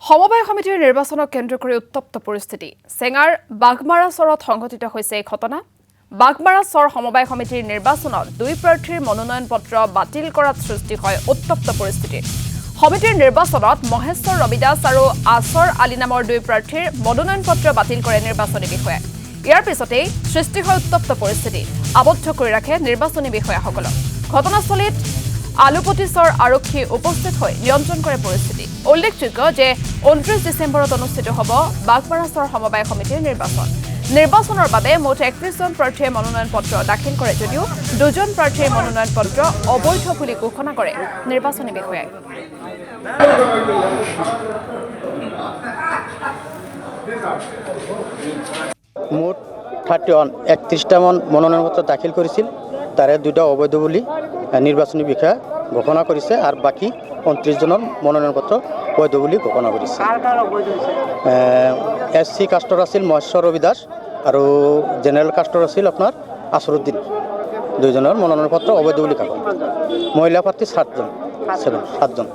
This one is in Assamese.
সমবায় সমিতিৰ নিৰ্বাচনক কেন্দ্ৰ কৰি উত্তপ্ত পৰিস্থিতি চেঙাৰ বাগমাৰা চৰত সংঘটিত হৈছে এই ঘটনা বাগমাৰা চৰ সমবায় সমিতিৰ নিৰ্বাচনত দুই প্ৰাৰ্থীৰ মনোনয়ন পত্ৰ বাতিল কৰাত সৃষ্টি হয় উত্তপ্ত পৰিস্থিতি সমিতিৰ নিৰ্বাচনত মহেশ্বৰ ৰবিদাস আৰু আসৰ আলী নামৰ দুই প্ৰাৰ্থীৰ মনোনয়ন পত্ৰ বাতিল কৰে নিৰ্বাচনী বিষয়াই ইয়াৰ পিছতেই সৃষ্টি হয় উত্তপ্ত পৰিস্থিতি আবদ্ধ কৰি ৰাখে নিৰ্বাচনী বিষয়াসকলক ঘটনাস্থলীত আলুপতিচৰ আৰক্ষী উপস্থিত হৈ নিয়ন্ত্ৰণ কৰে পৰিস্থিতি উল্লেখযোগ্য যে 29 ডিসেম্বৰত অনুষ্ঠিত হ'ব বাগমাৰা চৰ সমবায় সমিতিৰ নিৰ্বাচনৰ বাবে মুঠ 31 জন প্ৰাৰ্থীয়ে মনোনয়ন পত্ৰ দাখিল কৰে যদিও দুজন প্ৰাৰ্থীৰ মনোনয়ন পত্ৰ অবৈধ বুলি ঘোষণা কৰে নিৰ্বাচনী বিষয়াই মুঠ 31টা মনোনয়ন পত্ৰ দাখিল কৰিছিল তাৰে দুটা অবৈধ বুলি নিৰ্বাচনী বিষয়া ঘোষণা কৰিছে আৰু বাকি 29 জনৰ মনোনয়ন পত্ৰ বৈধ বুলি ঘোষণা কৰিছে এসসি কাষ্টৰ আছিল মহেশ্বৰ ৰবিদাস আৰু জেনেৰেল কাষ্টৰ আছিল আপোনাৰ আসৰুদ্দিন দুইজনৰ মনোনয়ন পত্ৰ অবৈধ বুলি ঘোষণা মহিলা প্ৰাৰ্থী 7জন